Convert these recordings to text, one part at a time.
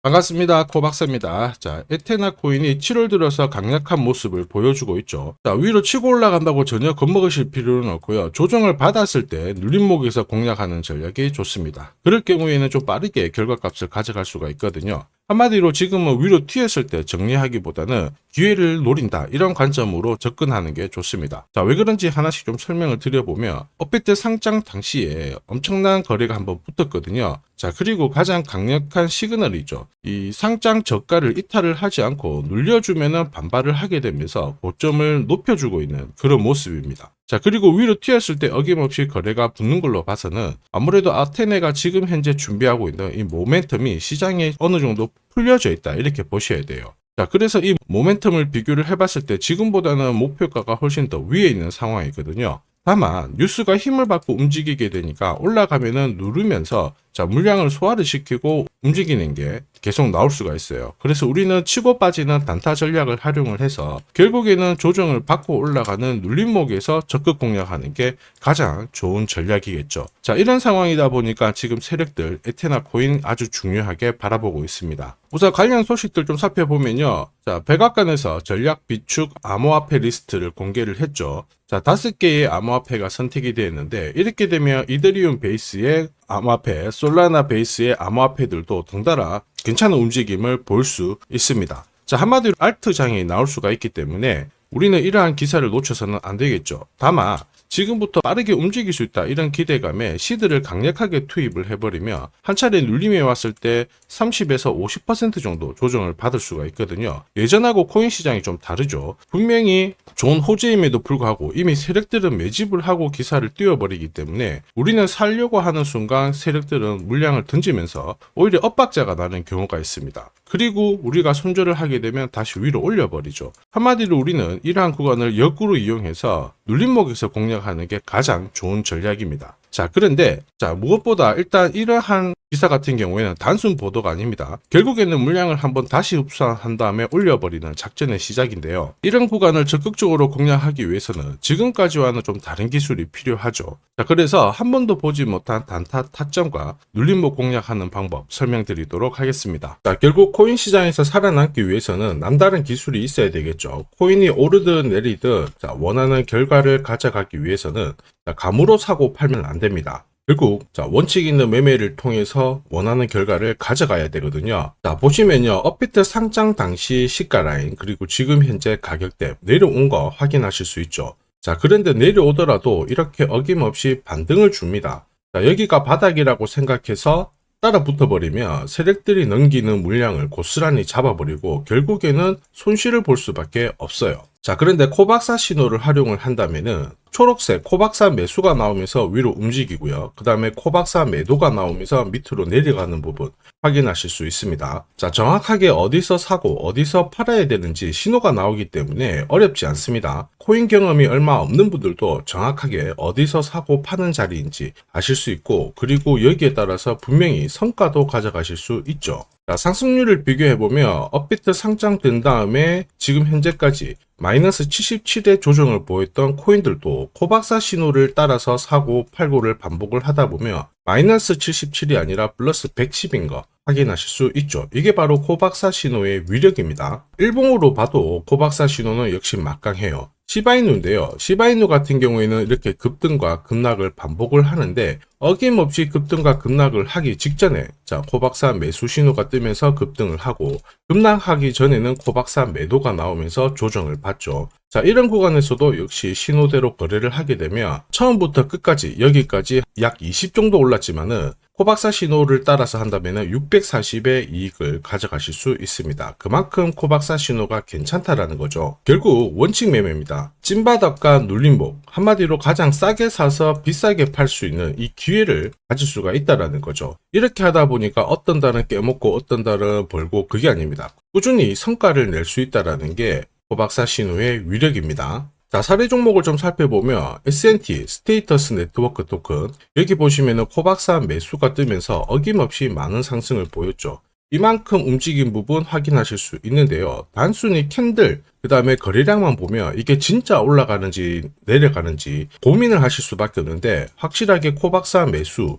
반갑습니다. 코박사입니다. 자, 에테나 코인이 7월 들어서 강력한 모습을 보여주고 있죠. 자, 위로 치고 올라간다고 전혀 겁먹으실 필요는 없고요. 조정을 받았을 때 눌림목에서 공략하는 전략이 좋습니다. 그럴 경우에는 좀 빠르게 결과값을 가져갈 수가 있거든요. 한마디로 지금은 위로 튀었을 때 정리하기보다는 기회를 노린다, 이런 관점으로 접근하는 게 좋습니다. 자, 왜 그런지 하나씩 좀 설명을 드려보면 업비트 상장 당시에 엄청난 거래가 한번 붙었거든요. 자, 그리고 가장 강력한 시그널이죠. 이 상장 저가를 이탈을 하지 않고 눌려주면은 반발을 하게 되면서 고점을 높여주고 있는 그런 모습입니다. 자, 그리고 위로 튀었을 때 어김없이 거래가 붙는 걸로 봐서는 아무래도 아테네가 지금 현재 준비하고 있는 이 모멘텀이 시장에 어느 정도 풀려져 있다, 이렇게 보셔야 돼요. 자, 그래서 이 모멘텀을 비교를 해봤을 때 지금보다는 목표가가 훨씬 더 위에 있는 상황이거든요. 다만 뉴스가 힘을 받고 움직이게 되니까 올라가면은 누르면서 자, 물량을 소화를 시키고 움직이는 게 계속 나올 수가 있어요. 그래서 우리는 치고 빠지는 단타 전략을 활용을 해서 결국에는 조정을 받고 올라가는 눌림목에서 적극 공략하는 게 가장 좋은 전략이겠죠. 자, 이런 상황이다 보니까 지금 세력들 에테나 코인 아주 중요하게 바라보고 있습니다. 우선 관련 소식들 좀 살펴보면요. 자, 백악관에서 전략 비축 암호화폐 리스트를 공개를 했죠. 자, 5개의 암호화폐가 선택이 되었는데 이렇게 되면 이더리움 베이스의 암호화폐, 솔라나 베이스의 암호화폐들도 덩달아 괜찮은 움직임을 볼 수 있습니다. 자, 한마디로 알트장이 나올 수가 있기 때문에 우리는 이러한 기사를 놓쳐서는 안 되겠죠. 다만 지금부터 빠르게 움직일 수 있다, 이런 기대감에 시드를 강력하게 투입을 해버리면 한 차례 눌림이 왔을 때 30에서 50% 정도 조정을 받을 수가 있거든요. 예전하고 코인 시장이 좀 다르죠. 분명히 좋은 호재임에도 불구하고 이미 세력들은 매집을 하고 기사를 띄워버리기 때문에 우리는 살려고 하는 순간 세력들은 물량을 던지면서 오히려 엇박자가 나는 경우가 있습니다. 그리고 우리가 손절을 하게 되면 다시 위로 올려버리죠. 한마디로 우리는 이러한 구간을 역으로 이용해서 눌림목에서 공략하는 게 가장 좋은 전략입니다. 자, 그런데 무엇보다 일단 이러한 기사 같은 경우에는 단순 보도가 아닙니다. 결국에는 물량을 한번 다시 흡수한 다음에 올려버리는 작전의 시작인데요. 이런 구간을 적극적으로 공략하기 위해서는 지금까지와는 좀 다른 기술이 필요하죠. 자, 그래서 한 번도 보지 못한 단타 타점과 눌림목 공략하는 방법 설명드리도록 하겠습니다. 자, 결국 코인 시장에서 살아남기 위해서는 남다른 기술이 있어야 되겠죠. 코인이 오르든 내리든 원하는 결과를 가져가기 위해서는 감으로 사고 팔면 안 됩니다. 결국 원칙 있는 매매를 통해서 원하는 결과를 가져가야 되거든요. 자, 보시면요, 업비트 상장 당시 시가 라인 그리고 지금 현재 가격대 내려온 거 확인하실 수 있죠. 자, 그런데 내려오더라도 이렇게 어김없이 반등을 줍니다. 자, 여기가 바닥이라고 생각해서 따라 붙어버리면 세력들이 넘기는 물량을 고스란히 잡아버리고 결국에는 손실을 볼 수밖에 없어요. 자, 그런데 코박사 신호를 활용을 한다면은 초록색 코박사 매수가 나오면서 위로 움직이고요. 그 다음에 코박사 매도가 나오면서 밑으로 내려가는 부분 확인하실 수 있습니다. 자, 정확하게 어디서 사고 어디서 팔아야 되는지 신호가 나오기 때문에 어렵지 않습니다. 코인 경험이 얼마 없는 분들도 정확하게 어디서 사고 파는 자리인지 아실 수 있고, 그리고 여기에 따라서 분명히 성과도 가져가실 수 있죠. 자, 상승률을 비교해보면 업비트 상장된 다음에 지금 현재까지 마이너스 77의 조정을 보였던 코인들도 코박사 신호를 따라서 사고 팔고를 반복을 하다 보면 마이너스 77이 아니라 플러스 110인 거 확인하실 수 있죠. 이게 바로 코박사 신호의 위력입니다. 일봉으로 봐도 코박사 신호는 역시 막강해요. 시바이누인데요. 시바이누 같은 경우에는 이렇게 급등과 급락을 반복을 하는데 어김없이 급등과 급락을 하기 직전에 코박사 매수 신호가 뜨면서 급등을 하고 급락하기 전에는 코박사 매도가 나오면서 조정을 받죠. 자, 이런 구간에서도 역시 신호대로 거래를 하게 되면 처음부터 끝까지 여기까지 약 20 정도 올랐지만은 코박사 신호를 따라서 한다면 640의 이익을 가져가실 수 있습니다. 그만큼 코박사 신호가 괜찮다라는 거죠. 결국 원칙 매매입니다. 찐바닥과 눌림목, 한마디로 가장 싸게 사서 비싸게 팔 수 있는 이 기회를 가질 수가 있다라는 거죠. 이렇게 하다 보니까 어떤 달은 깨먹고 어떤 달은 벌고, 그게 아닙니다. 꾸준히 성과를 낼 수 있다라는 게 코박사 신호의 위력입니다. 자, 사례 종목을 좀 살펴보면 S&T 스테이터스 네트워크 토큰, 여기 보시면은 코박사 매수가 뜨면서 어김없이 많은 상승을 보였죠. 이만큼 움직인 부분 확인하실 수 있는데요. 단순히 캔들, 그 다음에 거래량만 보면 이게 진짜 올라가는지 내려가는지 고민을 하실 수밖에 없는데, 확실하게 코박사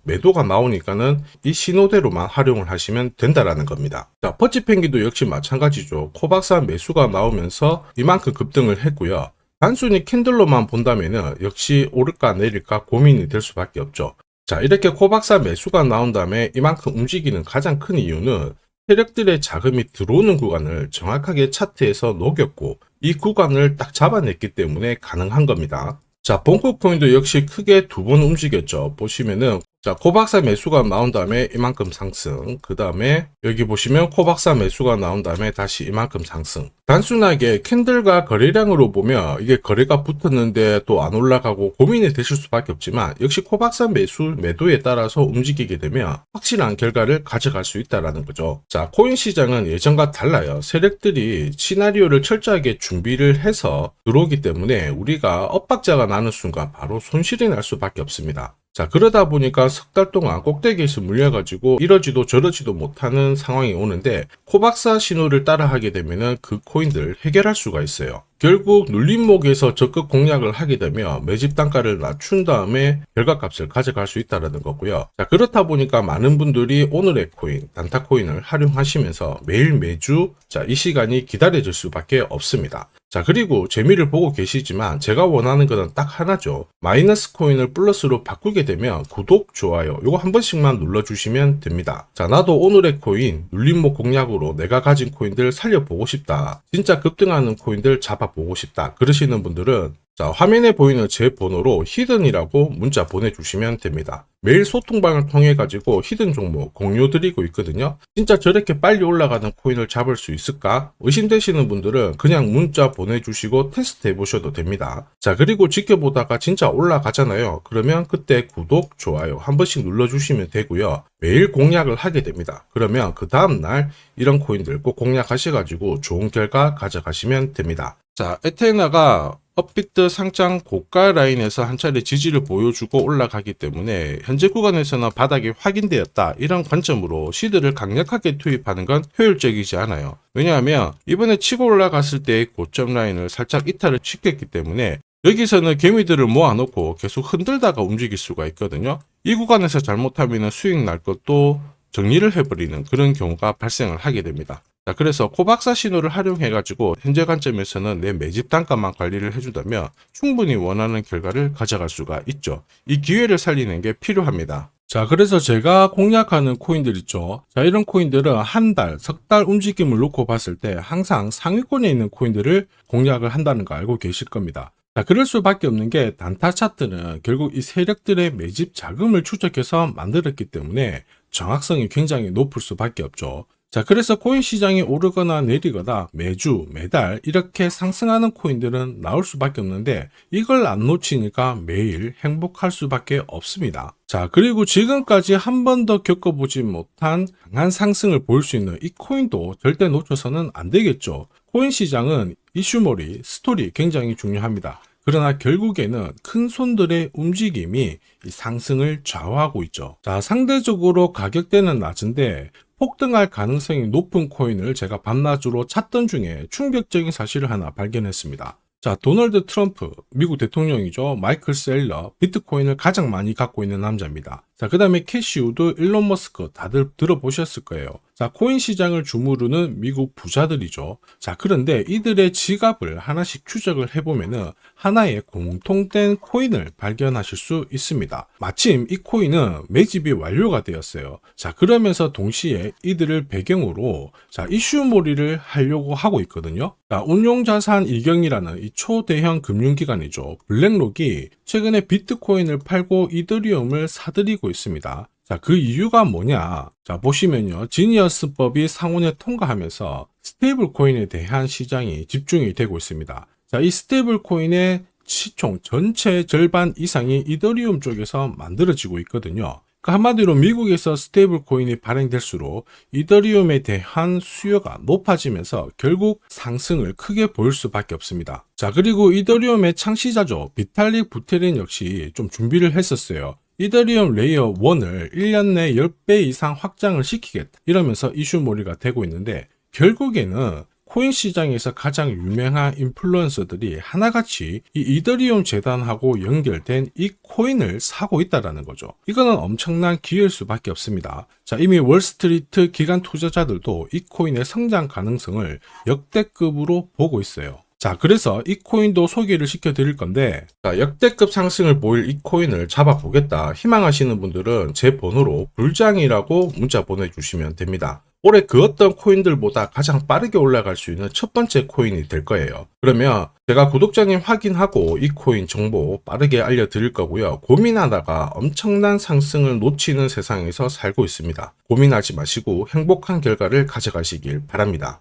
매도가 나오니까는 이 신호대로만 활용을 하시면 된다라는 겁니다. 자, 퍼치펭귄도 역시 마찬가지죠. 코박사 매수가 나오면서 이만큼 급등을 했고요. 단순히 캔들로만 본다면은 역시 오를까 내릴까 고민이 될 수밖에 없죠. 자, 이렇게 코박사 매수가 나온 다음에 이만큼 움직이는 가장 큰 이유는 세력들의 자금이 들어오는 구간을 정확하게 차트에서 녹였고, 이 구간을 딱 잡아냈기 때문에 가능한 겁니다. 자, 본코코인도 역시 크게 두 번 움직였죠. 보시면은 자, 코박사 매수가 나온 다음에 이만큼 상승, 그 다음에 여기 보시면 코박사 매수가 나온 다음에 다시 이만큼 상승. 단순하게 캔들과 거래량으로 보면 이게 거래가 붙었는데 또 안 올라가고 고민이 되실 수밖에 없지만, 역시 코박사 매도에 따라서 움직이게 되면 확실한 결과를 가져갈 수 있다는 거죠. 자, 코인 시장은 예전과 달라요. 세력들이 시나리오를 철저하게 준비를 해서 들어오기 때문에 우리가 엇박자가 나는 순간 바로 손실이 날 수밖에 없습니다. 자, 그러다 보니까 석 달 동안 꼭대기에서 물려가지고 이러지도 저러지도 못하는 상황이 오는데, 코박사 신호를 따라하게 되면은 그 코인들 해결할 수가 있어요. 결국 눌림목에서 적극 공략을 하게 되면 매집 단가를 낮춘 다음에 결과값을 가져갈 수 있다는 거고요. 자, 그렇다 보니까 많은 분들이 오늘의 코인, 단타코인을 활용하시면서 매주 이 시간이 기다려질 수밖에 없습니다. 자, 그리고 재미를 보고 계시지만 제가 원하는 것은 딱 하나죠. 마이너스 코인을 플러스로 바꾸게 되면 구독, 좋아요 요거 한 번씩만 눌러주시면 됩니다. 자, 나도 오늘의 코인 눌림목 공략으로 내가 가진 코인들 살려보고 싶다, 진짜 급등하는 코인들 잡아보고 싶다 그러시는 분들은 자, 화면에 보이는 제 번호로 히든이라고 문자 보내주시면 됩니다. 매일 소통방을 통해 가지고 히든 종목 공유 드리고 있거든요. 진짜 저렇게 빨리 올라가는 코인을 잡을 수 있을까 의심되시는 분들은 그냥 문자 보내주시고 테스트 해보셔도 됩니다. 자, 그리고 지켜보다가 진짜 올라가잖아요. 그러면 그때 구독, 좋아요 한 번씩 눌러주시면 되고요. 매일 공략을 하게 됩니다. 그러면 그 다음날 이런 코인들 꼭 공략하셔가지고 좋은 결과 가져가시면 됩니다. 자, 에테나가 업비트 상장 고가 라인에서 한 차례 지지를 보여주고 올라가기 때문에 현재 구간에서는 바닥이 확인되었다, 이런 관점으로 시드를 강력하게 투입하는 건 효율적이지 않아요. 왜냐하면 이번에 치고 올라갔을 때의 고점 라인을 살짝 이탈을 시켰기 때문에 여기서는 개미들을 모아놓고 계속 흔들다가 움직일 수가 있거든요. 이 구간에서 잘못하면 수익 날 것도 정리를 해버리는 그런 경우가 발생을 하게 됩니다. 자, 그래서 코박사 신호를 활용해가지고 현재 관점에서는 내 매집 단가만 관리를 해준다면 충분히 원하는 결과를 가져갈 수가 있죠. 이 기회를 살리는 게 필요합니다. 자, 그래서 제가 공략하는 코인들 있죠. 자, 이런 코인들은 한 달, 석 달 움직임을 놓고 봤을 때 항상 상위권에 있는 코인들을 공략을 한다는 거 알고 계실 겁니다. 자, 그럴 수밖에 없는 게 단타 차트는 결국 이 세력들의 매집 자금을 추적해서 만들었기 때문에 정확성이 굉장히 높을 수밖에 없죠. 자, 그래서 코인 시장이 오르거나 내리거나 매주, 매달 이렇게 상승하는 코인들은 나올 수밖에 없는데, 이걸 안 놓치니까 매일 행복할 수밖에 없습니다. 자, 그리고 지금까지 한 번도 겪어보지 못한 강한 상승을 보일 수 있는 이 코인도 절대 놓쳐서는 안 되겠죠. 코인 시장은 이슈몰이, 스토리 굉장히 중요합니다. 그러나 결국에는 큰 손들의 움직임이 이 상승을 좌우하고 있죠. 자, 상대적으로 가격대는 낮은데 폭등할 가능성이 높은 코인을 제가 밤낮으로 찾던 중에 충격적인 사실을 하나 발견했습니다. 자, 도널드 트럼프, 미국 대통령이죠. 마이클 셀러, 비트코인을 가장 많이 갖고 있는 남자입니다. 자, 그 다음에 캐시 우드, 일론 머스크 다들 들어보셨을 거예요. 자, 코인 시장을 주무르는 미국 부자들이죠. 자, 그런데 이들의 지갑을 하나씩 추적을 해보면은 하나의 공통된 코인을 발견하실 수 있습니다. 마침 이 코인은 매집이 완료가 되었어요. 자, 그러면서 동시에 이들을 배경으로 자, 이슈몰이를 하려고 하고 있거든요. 자, 운용자산 이경이라는 이 초대형 금융기관이죠. 블랙록이 최근에 비트코인을 팔고 이더리움을 사들이고 있습니다. 자, 그 이유가 뭐냐? 자, 보시면요. 지니어스법이 상원에 통과하면서 스테이블 코인에 대한 시장이 집중이 되고 있습니다. 자, 이 스테이블 코인의 시총 전체 절반 이상이 이더리움 쪽에서 만들어지고 있거든요. 그 한마디로 미국에서 스테이블 코인이 발행될수록 이더리움에 대한 수요가 높아지면서 결국 상승을 크게 보일 수밖에 없습니다. 자, 그리고 이더리움의 창시자죠. 비탈릭 부테린 역시 좀 준비를 했었어요. 이더리움 레이어 1을 1년 내 10배 이상 확장을 시키겠다. 이러면서 이슈몰이가 되고 있는데 결국에는 코인 시장에서 가장 유명한 인플루언서들이 하나같이 이 이더리움 재단하고 연결된 이 코인을 사고 있다라는 거죠. 이거는 엄청난 기회일 수밖에 없습니다. 자, 이미 월스트리트 기관 투자자들도 이 코인의 성장 가능성을 역대급으로 보고 있어요. 자, 그래서 이 코인도 소개를 시켜드릴 건데, 자, 역대급 상승을 보일 이 코인을 잡아보겠다 희망하시는 분들은 제 번호로 불장이라고 문자 보내주시면 됩니다. 올해 그 어떤 코인들보다 가장 빠르게 올라갈 수 있는 첫 번째 코인이 될 거예요. 그러면 제가 구독자님 확인하고 이 코인 정보 빠르게 알려드릴 거고요. 고민하다가 엄청난 상승을 놓치는 세상에서 살고 있습니다. 고민하지 마시고 행복한 결과를 가져가시길 바랍니다.